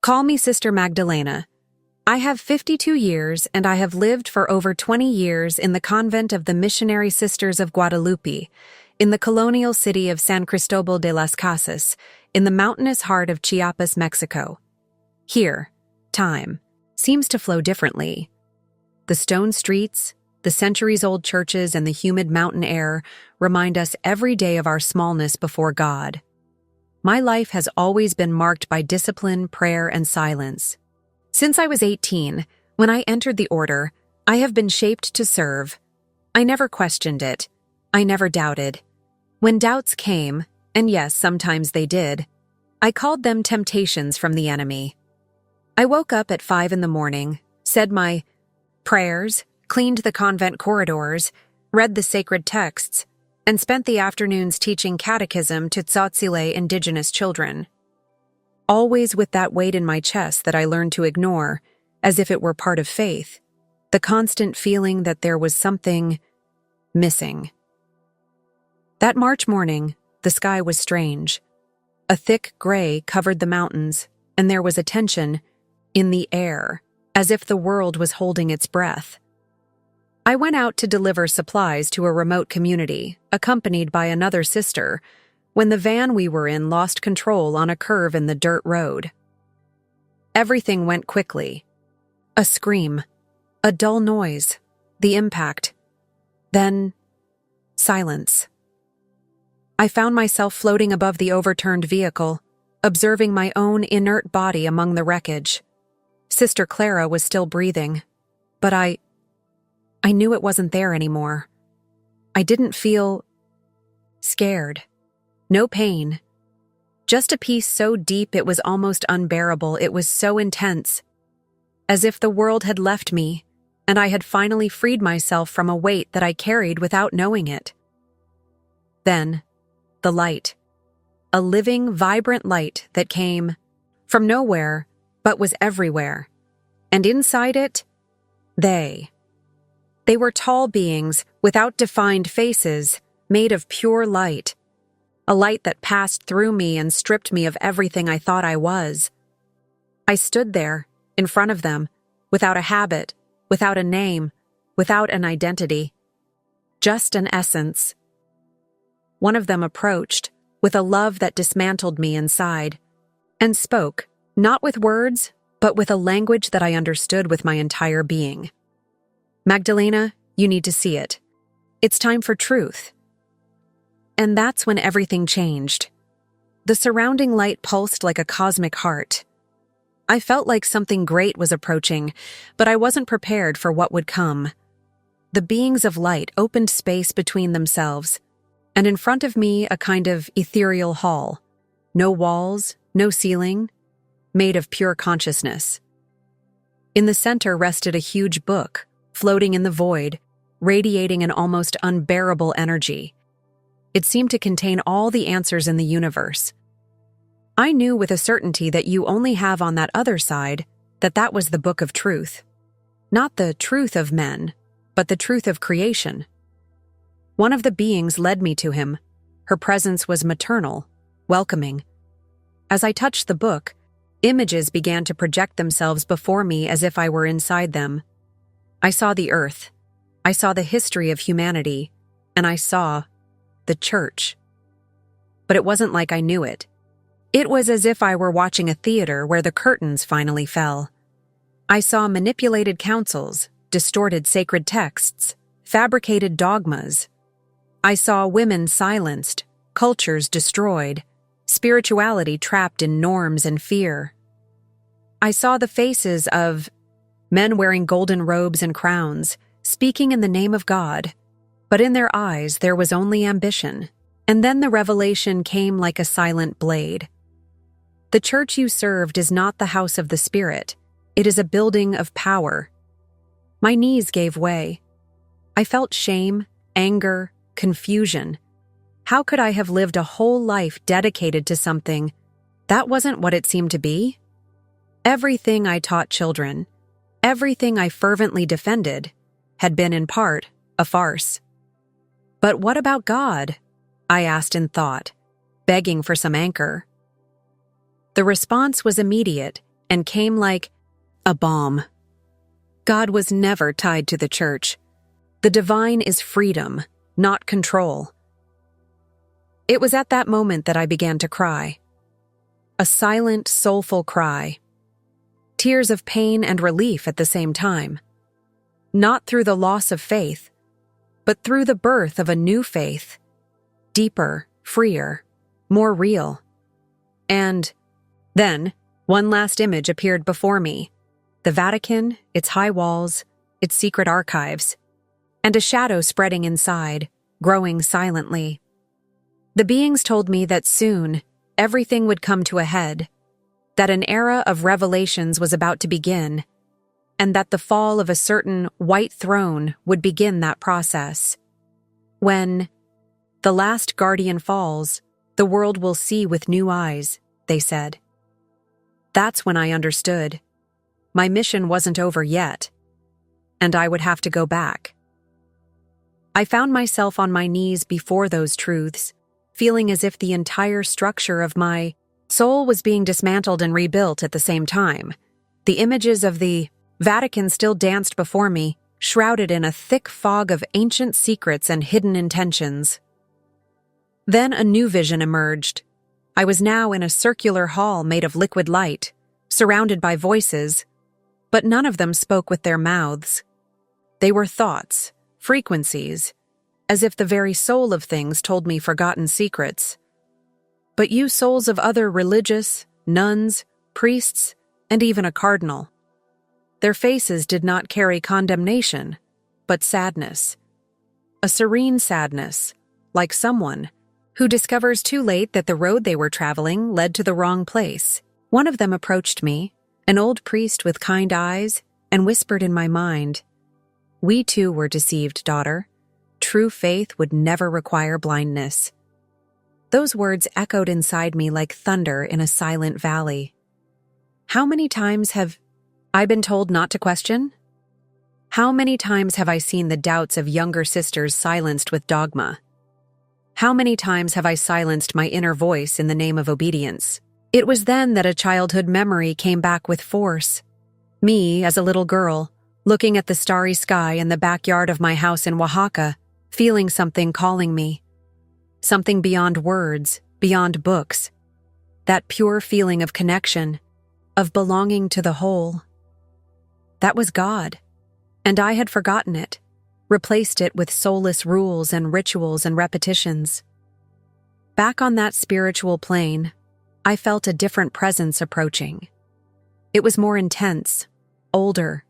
Call me Sister Magdalena. I have 52 years and I have lived for over 20 years in the convent of the Missionary Sisters of Guadalupe, in the colonial city of San Cristobal de las Casas, in the mountainous heart of Chiapas, Mexico. Here, time seems to flow differently. The stone streets, the centuries-old churches, and the humid mountain air remind us every day of our smallness before God. My life has always been marked by discipline, prayer, and silence. Since I was 18, when I entered the order, I have been shaped to serve. I never questioned it. I never doubted. When doubts came, and yes, sometimes they did, I called them temptations from the enemy. I woke up at 5 in the morning, said my prayers, cleaned the convent corridors, read the sacred texts, and spent the afternoons teaching catechism to Tzotzile indigenous children. Always with that weight in my chest that I learned to ignore, as if it were part of faith, the constant feeling that there was something missing. That March morning, the sky was strange. A thick gray covered the mountains, and there was a tension in the air, as if the world was holding its breath. I went out to deliver supplies to a remote community, accompanied by another sister, when the van we were in lost control on a curve in the dirt road. Everything went quickly. A scream, a dull noise, the impact, then silence. I found myself floating above the overturned vehicle, observing my own inert body among the wreckage. Sister Clara was still breathing, but I knew it wasn't there anymore. I didn't feel scared. No pain. Just a peace so deep it was almost unbearable. It was so intense. As if the world had left me, and I had finally freed myself from a weight that I carried without knowing it. Then, the light. A living, vibrant light that came from nowhere, but was everywhere. And inside it, they were tall beings without defined faces, made of pure light. A light that passed through me and stripped me of everything I thought I was. I stood there, in front of them, without a habit, without a name, without an identity. Just an essence. One of them approached, with a love that dismantled me inside, and spoke, not with words, but with a language that I understood with my entire being. Magdalena, you need to see it. It's time for truth. And that's when everything changed. The surrounding light pulsed like a cosmic heart. I felt like something great was approaching, but I wasn't prepared for what would come. The beings of light opened space between themselves, and in front of me a kind of ethereal hall. No walls, no ceiling, made of pure consciousness. In the center rested a huge book, floating in the void, radiating an almost unbearable energy. It seemed to contain all the answers in the universe. I knew with a certainty that you only have on that other side that was the book of truth. Not the truth of men, but the truth of creation. One of the beings led me to him. Her presence was maternal, welcoming. As I touched the book, images began to project themselves before me as if I were inside them. I saw the earth. I saw the history of humanity. And I saw the church. But it wasn't like I knew it. It was as if I were watching a theater where the curtains finally fell. I saw manipulated councils, distorted sacred texts, fabricated dogmas. I saw women silenced, cultures destroyed, spirituality trapped in norms and fear. I saw the faces of men wearing golden robes and crowns, speaking in the name of God, but in their eyes there was only ambition. And then the revelation came like a silent blade. The church you served is not the house of the Spirit. It is a building of power. My knees gave way. I felt shame, anger, confusion. How could I have lived a whole life dedicated to something that wasn't what it seemed to be? Everything I taught children, everything I fervently defended, had been in part a farce. But what about God? I asked in thought, begging for some anchor. The response was immediate, and came like a bomb. God was never tied to the church. The divine is freedom, not control. It was at that moment that I began to cry. A silent, soulful cry. Tears of pain and relief at the same time. Not through the loss of faith, but through the birth of a new faith. Deeper, freer, more real. And then, one last image appeared before me. The Vatican, its high walls, its secret archives, and a shadow spreading inside, growing silently. The beings told me that soon, everything would come to a head, that an era of revelations was about to begin, and that the fall of a certain white throne would begin that process. When the last guardian falls, the world will see with new eyes, they said. That's when I understood. My mission wasn't over yet, and I would have to go back. I found myself on my knees before those truths, feeling as if the entire structure of my soul was being dismantled and rebuilt at the same time. The images of the Vatican still danced before me, shrouded in a thick fog of ancient secrets and hidden intentions. Then a new vision emerged. I was now in a circular hall made of liquid light, surrounded by voices, but none of them spoke with their mouths. They were thoughts, frequencies, as if the very soul of things told me forgotten secrets. But you souls of other religious, nuns, priests, and even a cardinal. Their faces did not carry condemnation, but sadness. A serene sadness, like someone who discovers too late that the road they were traveling led to the wrong place. One of them approached me, an old priest with kind eyes, and whispered in my mind, "We too were deceived, daughter. True faith would never require blindness." Those words echoed inside me like thunder in a silent valley. How many times have I been told not to question? How many times have I seen the doubts of younger sisters silenced with dogma? How many times have I silenced my inner voice in the name of obedience? It was then that a childhood memory came back with force. Me, as a little girl, looking at the starry sky in the backyard of my house in Oaxaca, feeling something calling me. Something beyond words, beyond books. That pure feeling of connection, of belonging to the whole. That was God, and I had forgotten it, replaced it with soulless rules and rituals and repetitions. Back on that spiritual plane, I felt a different presence approaching. It was more intense, older.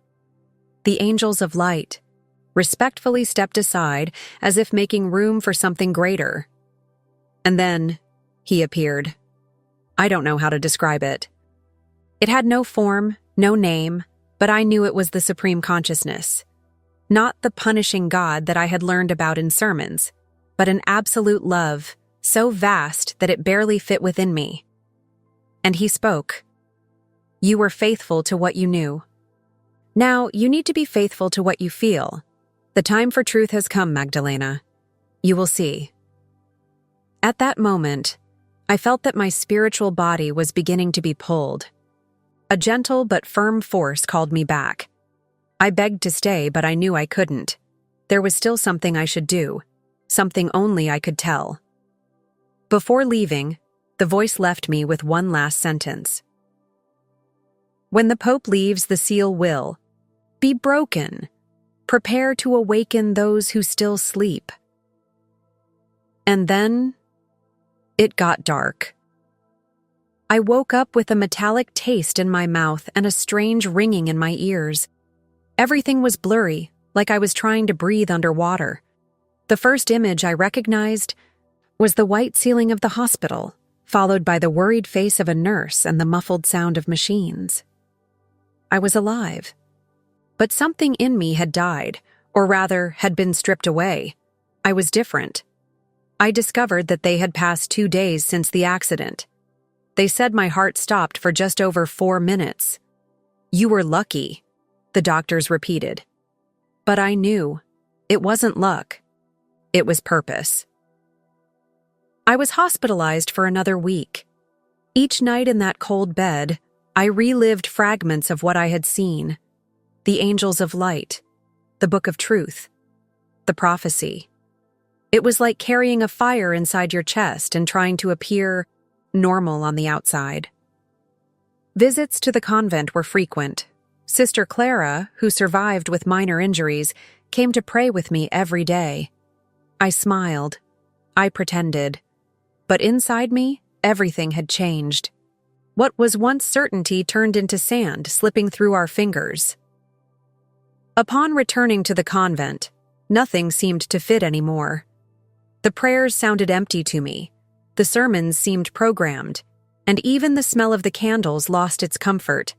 The angels of light respectfully stepped aside as if making room for something greater. And then he appeared. I don't know how to describe it. It had no form, no name, but I knew it was the Supreme Consciousness. Not the punishing God that I had learned about in sermons, but an absolute love so vast that it barely fit within me. And he spoke. You were faithful to what you knew. Now you need to be faithful to what you feel. The time for truth has come, Magdalena. You will see. At that moment, I felt that my spiritual body was beginning to be pulled. A gentle but firm force called me back. I begged to stay, but I knew I couldn't. There was still something I should do, something only I could tell. Before leaving, the voice left me with one last sentence. When the Pope leaves, the seal will be broken. Prepare to awaken those who still sleep. And then it got dark. I woke up with a metallic taste in my mouth and a strange ringing in my ears. Everything was blurry, like I was trying to breathe underwater. The first image I recognized was the white ceiling of the hospital, followed by the worried face of a nurse and the muffled sound of machines. I was alive. But something in me had died, or rather, had been stripped away. I was different. I discovered that they had passed 2 days since the accident. They said my heart stopped for just over 4 minutes. You were lucky, the doctors repeated. But I knew. It wasn't luck. It was purpose. I was hospitalized for another week. Each night in that cold bed, I relived fragments of what I had seen: the angels of light, the book of truth, the prophecy. It was like carrying a fire inside your chest and trying to appear normal on the outside. Visits to the convent were frequent. Sister Clara, who survived with minor injuries, came to pray with me every day. I smiled. I pretended. But inside me, everything had changed. What was once certainty turned into sand slipping through our fingers. Upon returning to the convent, nothing seemed to fit anymore. The prayers sounded empty to me. The sermons seemed programmed, and even the smell of the candles lost its comfort.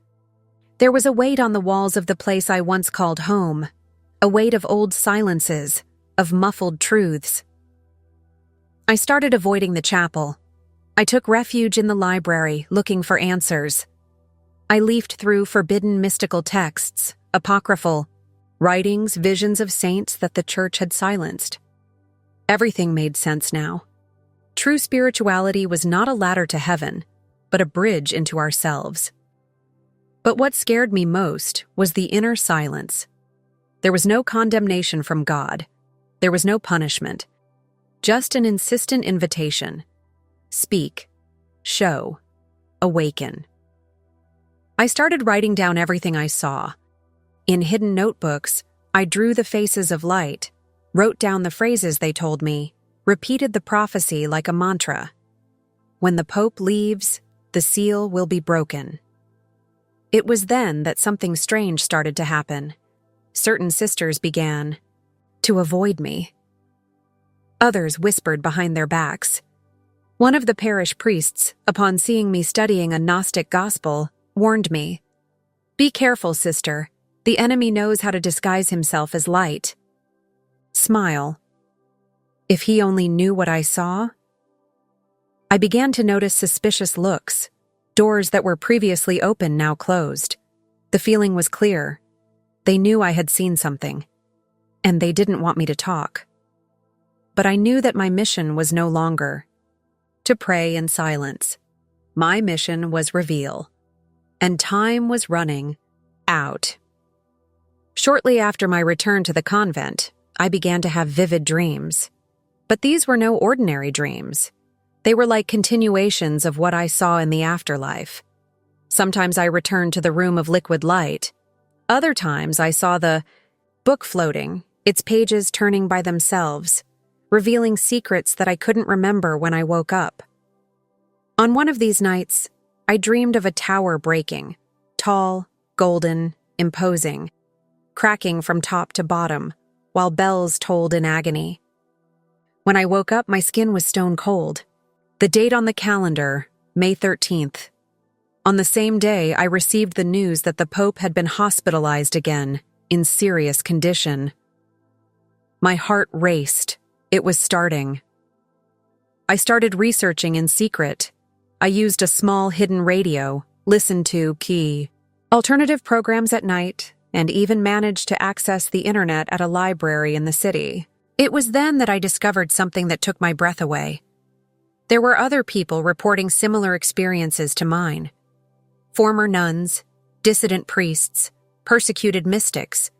There was a weight on the walls of the place I once called home, a weight of old silences, of muffled truths. I started avoiding the chapel. I took refuge in the library, looking for answers. I leafed through forbidden mystical texts, apocryphal writings, visions of saints that the church had silenced. Everything made sense now. True spirituality was not a ladder to heaven, but a bridge into ourselves. But what scared me most was the inner silence. There was no condemnation from God. There was no punishment. Just an insistent invitation. Speak. Show. Awaken. I started writing down everything I saw. In hidden notebooks, I drew the faces of light, wrote down the phrases they told me, repeated the prophecy like a mantra. When the Pope leaves, the seal will be broken. It was then that something strange started to happen. Certain sisters began to avoid me. Others whispered behind their backs. One of the parish priests, upon seeing me studying a Gnostic gospel, warned me, "Be careful, sister. The enemy knows how to disguise himself as light." Smile. If he only knew what I saw. I began to notice suspicious looks. Doors that were previously open now closed. The feeling was clear. They knew I had seen something, and they didn't want me to talk. But I knew that my mission was no longer to pray in silence. My mission was reveal, and time was running out. Shortly after my return to the convent, I began to have vivid dreams. But these were no ordinary dreams. They were like continuations of what I saw in the afterlife. Sometimes I returned to the room of liquid light. Other times I saw the book floating, its pages turning by themselves, revealing secrets that I couldn't remember when I woke up. On one of these nights, I dreamed of a tower breaking, tall, golden, imposing, cracking from top to bottom, while bells tolled in agony. When I woke up, my skin was stone cold. The date on the calendar, May 13th. On the same day, I received the news that the Pope had been hospitalized again, in serious condition. My heart raced. It was starting. I started researching in secret. I used a small hidden radio, listened to key alternative programs at night, and even managed to access the internet at a library in the city. It was then that I discovered something that took my breath away. There were other people reporting similar experiences to mine. Former nuns, dissident priests, persecuted mystics,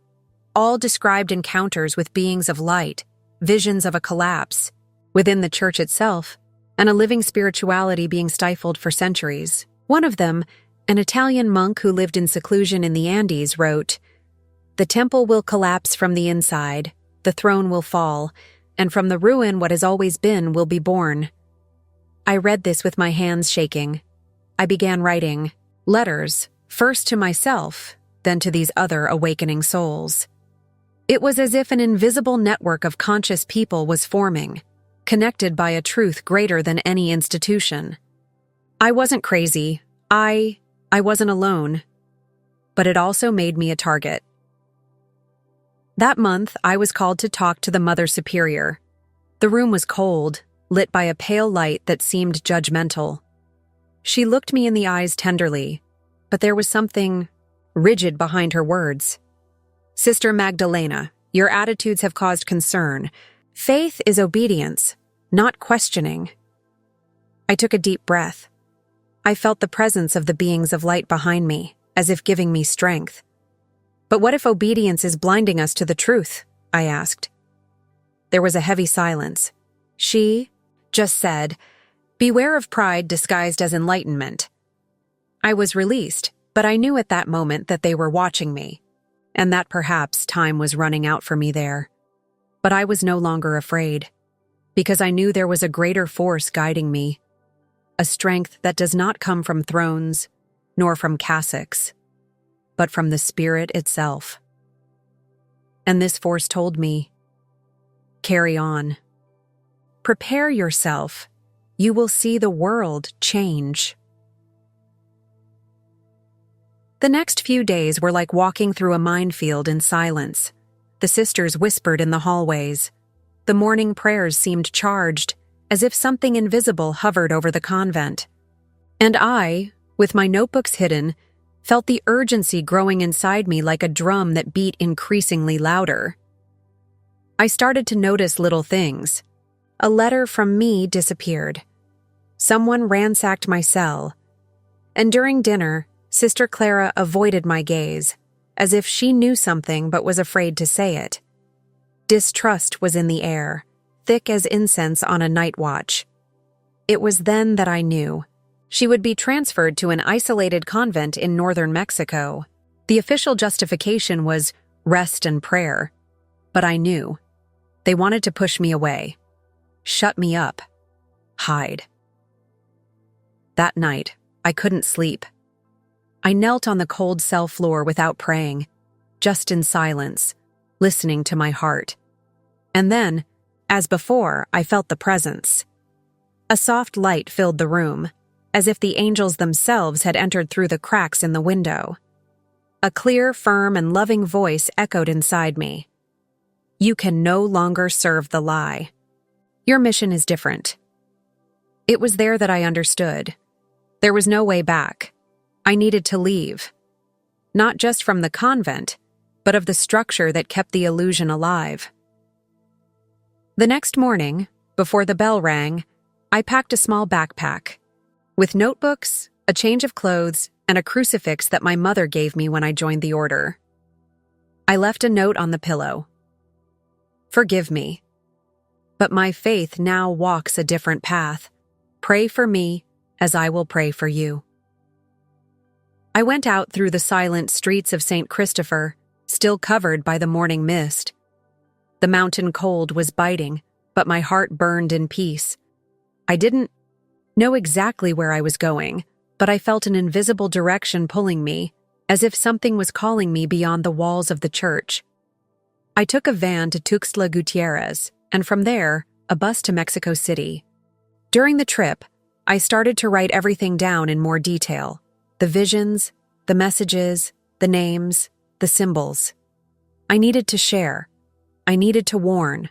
all described encounters with beings of light, visions of a collapse within the church itself, and a living spirituality being stifled for centuries. One of them, an Italian monk who lived in seclusion in the Andes, wrote, "The temple will collapse from the inside, the throne will fall, and from the ruin what has always been will be born." I read this with my hands shaking. I began writing letters, first to myself, then to these other awakening souls. It was as if an invisible network of conscious people was forming, connected by a truth greater than any institution. I wasn't crazy. I wasn't alone. But it also made me a target. That month, I was called to talk to the Mother Superior. The room was cold, lit by a pale light that seemed judgmental. She looked me in the eyes tenderly, but there was something rigid behind her words. "Sister Magdalena, your attitudes have caused concern. Faith is obedience, not questioning." I took a deep breath. I felt the presence of the beings of light behind me, as if giving me strength. "But what if obedience is blinding us to the truth?" I asked. There was a heavy silence. She just said, "Beware of pride disguised as enlightenment." I was released, but I knew at that moment that they were watching me, and that perhaps time was running out for me there. But I was no longer afraid, because I knew there was a greater force guiding me, a strength that does not come from thrones, nor from cassocks, but from the Spirit itself. And this force told me, "Carry on. Prepare yourself. You will see the world change." The next few days were like walking through a minefield in silence. The sisters whispered in the hallways. The morning prayers seemed charged, as if something invisible hovered over the convent. And I, with my notebooks hidden, felt the urgency growing inside me like a drum that beat increasingly louder. I started to notice little things. A letter from me disappeared. Someone ransacked my cell. And during dinner, Sister Clara avoided my gaze, as if she knew something but was afraid to say it. Distrust was in the air, thick as incense on a night watch. It was then that I knew. She would be transferred to an isolated convent in northern Mexico. The official justification was rest and prayer. But I knew. They wanted to push me away. Shut me up. Hide. That night, I couldn't sleep. I knelt on the cold cell floor without praying, just in silence, listening to my heart. And then, as before, I felt the presence. A soft light filled the room, as if the angels themselves had entered through the cracks in the window. A clear, firm, and loving voice echoed inside me. "You can no longer serve the lie. Your mission is different." It was there that I understood. There was no way back. I needed to leave. Not just from the convent, but of the structure that kept the illusion alive. The next morning, before the bell rang, I packed a small backpack, with notebooks, a change of clothes, and a crucifix that my mother gave me when I joined the order. I left a note on the pillow. "Forgive me, but my faith now walks a different path. Pray for me as I will pray for you." I went out through the silent streets of St. Christopher, still covered by the morning mist. The mountain cold was biting, but my heart burned in peace. I didn't know exactly where I was going, but I felt an invisible direction pulling me, as if something was calling me beyond the walls of the church. I took a van to Tuxtla Gutierrez, and from there, a bus to Mexico City. During the trip, I started to write everything down in more detail. The visions, the messages, the names, the symbols. I needed to share. I needed to warn.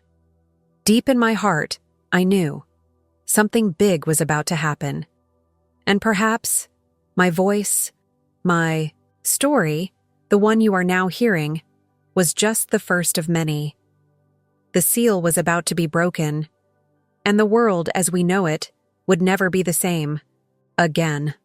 Deep in my heart, I knew something big was about to happen. And perhaps my voice, my story, the one you are now hearing, was just the first of many. The seal was about to be broken, and the world as we know it would never be the same again.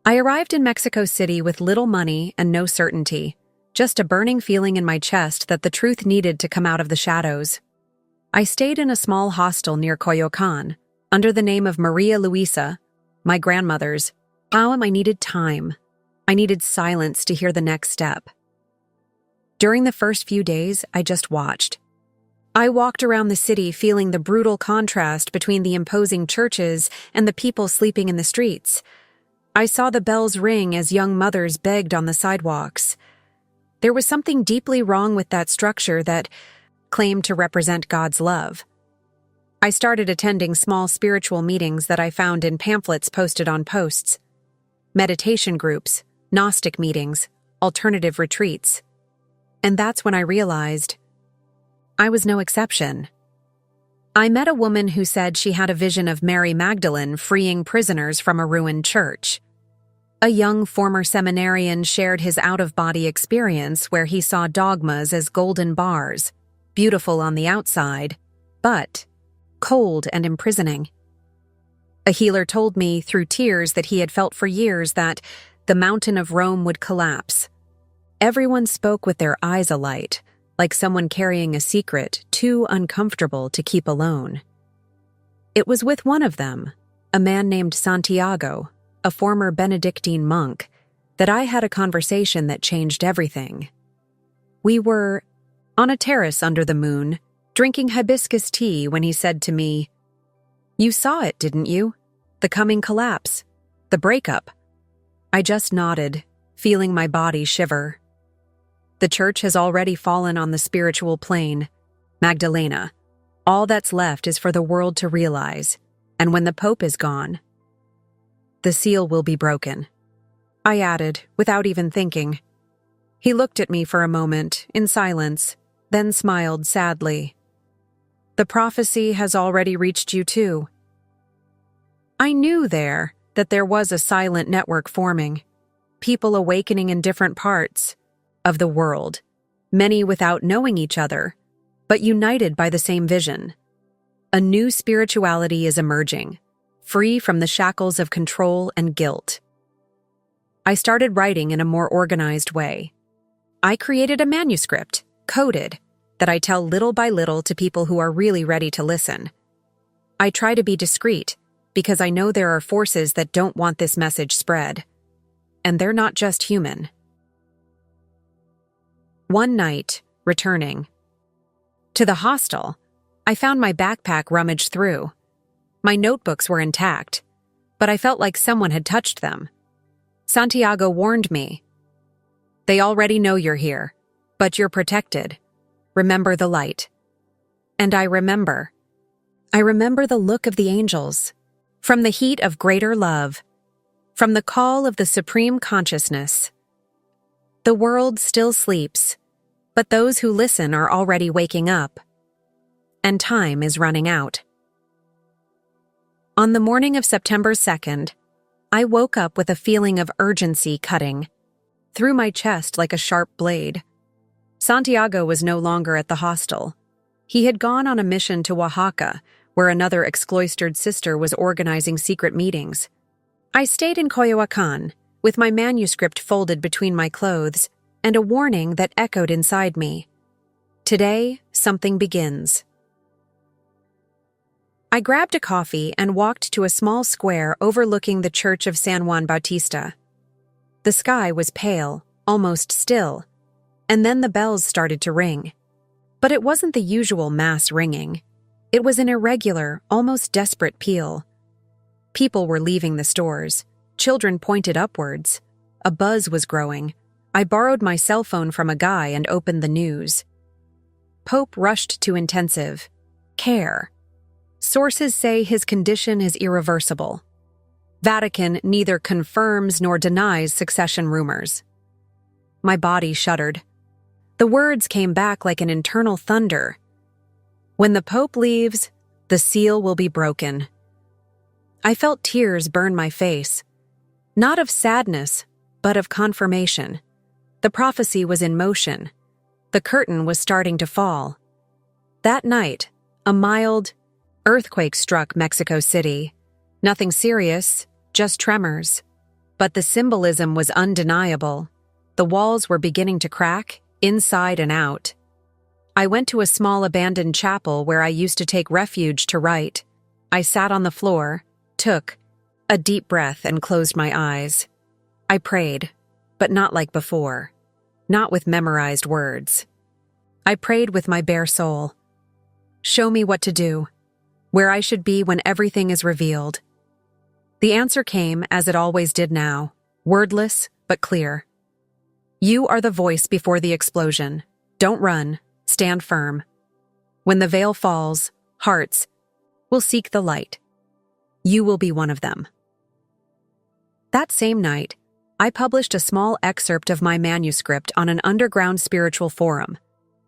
I arrived in Mexico City with little money and no certainty, just a burning feeling in my chest that the truth needed to come out of the shadows. I stayed in a small hostel near Coyoacan, under the name of Maria Luisa, my grandmother's. I needed time. I needed silence to hear the next step. During the first few days, I just watched. I walked around the city feeling the brutal contrast between the imposing churches and the people sleeping in the streets. I saw the bells ring as young mothers begged on the sidewalks. There was something deeply wrong with that structure that claimed to represent God's love. I started attending small spiritual meetings that I found in pamphlets posted on posts. Meditation groups, Gnostic meetings, alternative retreats. And that's when I realized I was no exception. I met a woman who said she had a vision of Mary Magdalene freeing prisoners from a ruined church. A young former seminarian shared his out-of-body experience where he saw dogmas as golden bars, beautiful on the outside, but cold and imprisoning. A healer told me through tears that he had felt for years that the mountain of Rome would collapse. Everyone spoke with their eyes alight, like someone carrying a secret too uncomfortable to keep alone. It was with one of them, a man named Santiago, a former Benedictine monk, that I had a conversation that changed everything. We were on a terrace under the moon, drinking hibiscus tea when he said to me, "You saw it, didn't you? The coming collapse, the breakup." I just nodded, feeling my body shiver. The church has already fallen on the spiritual plane. Magdalena, all that's left is for the world to realize, and when the Pope is gone, the seal will be broken. I added, without even thinking. He looked at me for a moment, in silence, then smiled sadly. "The prophecy has already reached you too." I knew that there was a silent network forming, people awakening in different parts of the world, many without knowing each other, but united by the same vision. A new spirituality is emerging, free from the shackles of control and guilt. I started writing in a more organized way. I created a manuscript, coded, that I tell little by little to people who are really ready to listen. I try to be discreet, because I know there are forces that don't want this message spread. And they're not just human. One night, returning to the hostel, I found my backpack rummaged through. My notebooks were intact, but I felt like someone had touched them. Santiago warned me. "They already know you're here, but you're protected. Remember the light." And I remember. I remember the look of the angels, from the heat of greater love, from the call of the supreme consciousness. The world still sleeps, but those who listen are already waking up. And time is running out. On the morning of September 2nd, I woke up with a feeling of urgency cutting through my chest like a sharp blade. Santiago was no longer at the hostel. He had gone on a mission to Oaxaca, where another excloistered sister was organizing secret meetings. I stayed in Coyoacan, with my manuscript folded between my clothes, and a warning that echoed inside me. Today, something begins. I grabbed a coffee and walked to a small square overlooking the church of San Juan Bautista. The sky was pale, almost still, and then the bells started to ring. But it wasn't the usual mass ringing. It was an irregular, almost desperate peal. People were leaving the stores. Children pointed upwards. A buzz was growing. I borrowed my cell phone from a guy and opened the news. Pope rushed to intensive care. Sources say his condition is irreversible. Vatican neither confirms nor denies succession rumors. My body shuddered. The words came back like an internal thunder. When the Pope leaves, the seal will be broken. I felt tears burn my face, not of sadness, but of confirmation. The prophecy was in motion. The curtain was starting to fall. That night, a mild earthquake struck Mexico City. Nothing serious, just tremors. But the symbolism was undeniable. The walls were beginning to crack, inside and out. I went to a small abandoned chapel where I used to take refuge to write. I sat on the floor, took a deep breath and closed my eyes. I prayed, but not like before, not with memorized words. I prayed with my bare soul. Show me what to do, where I should be when everything is revealed. The answer came as it always did now, wordless but clear. You are the voice before the explosion. Don't run, stand firm. When the veil falls, hearts will seek the light. You will be one of them. That same night, I published a small excerpt of my manuscript on an underground spiritual forum.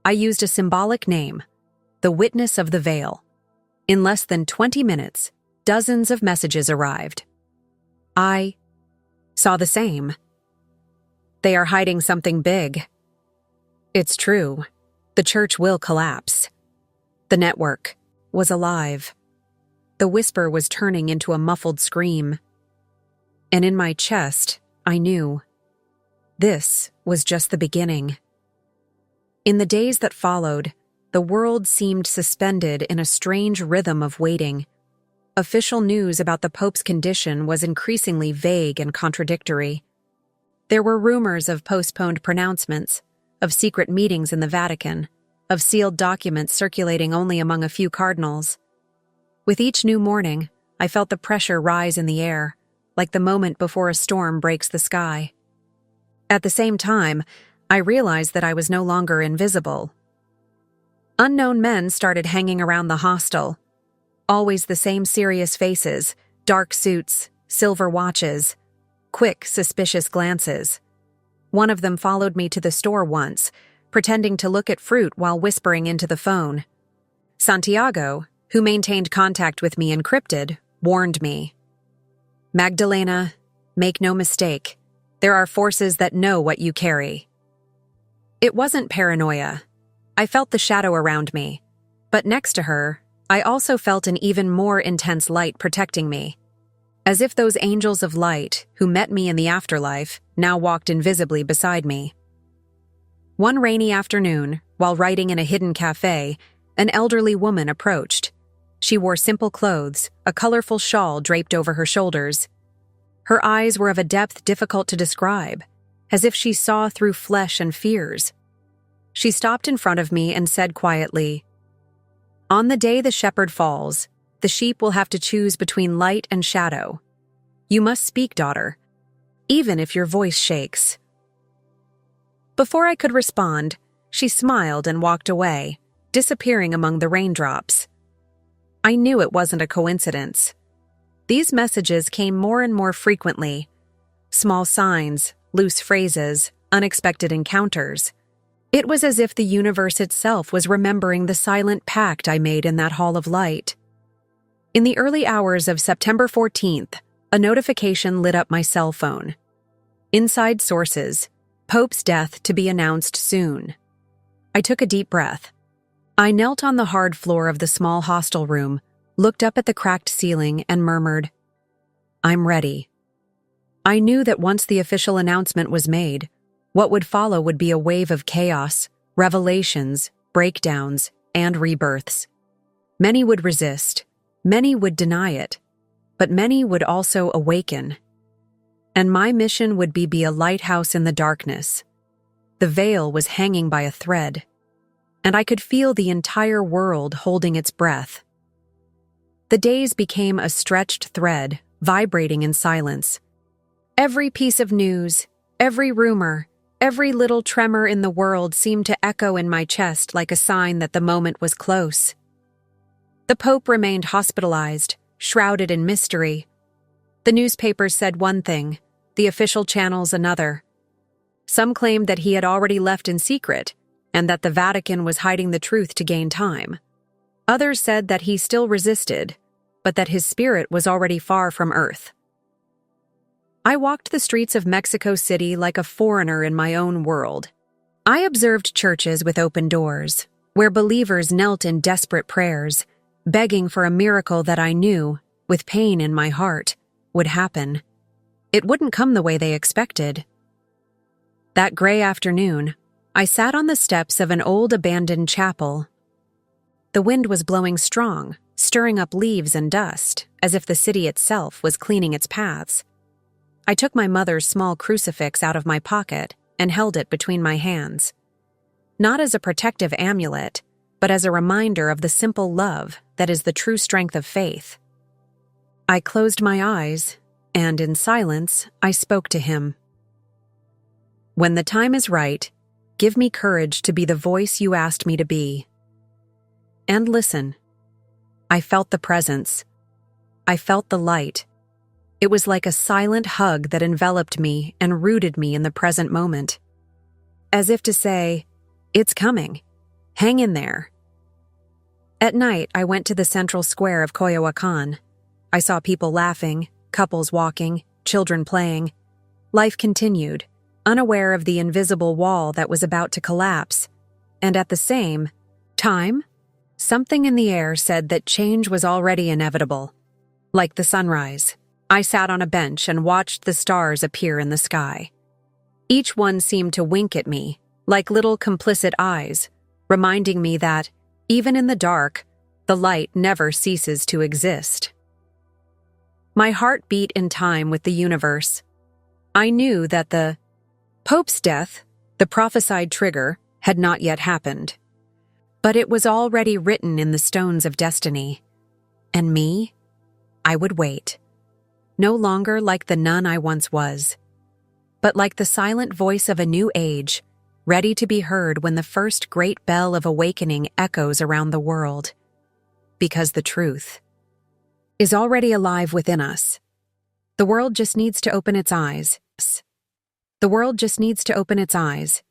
I used a symbolic name, The Witness of the Veil. In less than 20 minutes, dozens of messages arrived. I saw the same. They are hiding something big. It's true. The church will collapse. The network was alive. The whisper was turning into a muffled scream. And in my chest, I knew. This was just the beginning. In the days that followed, the world seemed suspended in a strange rhythm of waiting. Official news about the Pope's condition was increasingly vague and contradictory. There were rumors of postponed pronouncements, of secret meetings in the Vatican, of sealed documents circulating only among a few cardinals. With each new morning, I felt the pressure rise in the air, like the moment before a storm breaks the sky. At the same time, I realized that I was no longer invisible. Unknown men started hanging around the hostel. Always the same serious faces, dark suits, silver watches, quick, suspicious glances. One of them followed me to the store once, pretending to look at fruit while whispering into the phone. Santiago, who maintained contact with me encrypted, warned me. "Magdalena, make no mistake. There are forces that know what you carry." It wasn't paranoia. I felt the shadow around me. But next to her, I also felt an even more intense light protecting me. As if those angels of light, who met me in the afterlife, now walked invisibly beside me. One rainy afternoon, while writing in a hidden cafe, an elderly woman approached. She wore simple clothes, a colorful shawl draped over her shoulders. Her eyes were of a depth difficult to describe, as if she saw through flesh and fears. She stopped in front of me and said quietly, "On the day the shepherd falls, the sheep will have to choose between light and shadow. You must speak, daughter, even if your voice shakes." Before I could respond, she smiled and walked away, disappearing among the raindrops. I knew it wasn't a coincidence. These messages came more and more frequently. Small signs, loose phrases, unexpected encounters. It was as if the universe itself was remembering the silent pact I made in that hall of light. In the early hours of September 14th, a notification lit up my cell phone. Inside sources, Pope's death to be announced soon. I took a deep breath. I knelt on the hard floor of the small hostel room, looked up at the cracked ceiling, and murmured, "I'm ready." I knew that once the official announcement was made, what would follow would be a wave of chaos, revelations, breakdowns, and rebirths. Many would resist, many would deny it, but many would also awaken. And my mission would be a lighthouse in the darkness. The veil was hanging by a thread, and I could feel the entire world holding its breath. The days became a stretched thread, vibrating in silence. Every piece of news, every rumor, every little tremor in the world seemed to echo in my chest like a sign that the moment was close. The Pope remained hospitalized, shrouded in mystery. The newspapers said one thing, the official channels another. Some claimed that he had already left in secret, and that the Vatican was hiding the truth to gain time. Others said that he still resisted, but that his spirit was already far from Earth. I walked the streets of Mexico City like a foreigner in my own world. I observed churches with open doors, where believers knelt in desperate prayers, begging for a miracle that I knew, with pain in my heart, would happen. It wouldn't come the way they expected. That gray afternoon, I sat on the steps of an old abandoned chapel. The wind was blowing strong, stirring up leaves and dust, as if the city itself was cleaning its paths. I took my mother's small crucifix out of my pocket and held it between my hands. Not as a protective amulet, but as a reminder of the simple love that is the true strength of faith. I closed my eyes, and in silence, I spoke to him. "When the time is right, give me courage to be the voice you asked me to be. And listen." I felt the presence. I felt the light. It was like a silent hug that enveloped me and rooted me in the present moment. As if to say, "It's coming. Hang in there." At night, I went to the central square of Coyoacan. I saw people laughing, couples walking, children playing. Life continued, unaware of the invisible wall that was about to collapse. And at the same time, Something in the air said that change was already inevitable. Like the sunrise, I sat on a bench and watched the stars appear in the sky. Each one seemed to wink at me, like little complicit eyes, reminding me that, even in the dark, the light never ceases to exist. My heart beat in time with the universe. I knew that the Pope's death, the prophesied trigger, had not yet happened. But it was already written in the stones of destiny. And me? I would wait. No longer like the nun I once was, but like the silent voice of a new age, ready to be heard when the first great bell of awakening echoes around the world. Because the truth is already alive within us. The world just needs to open its eyes. The world just needs to open its eyes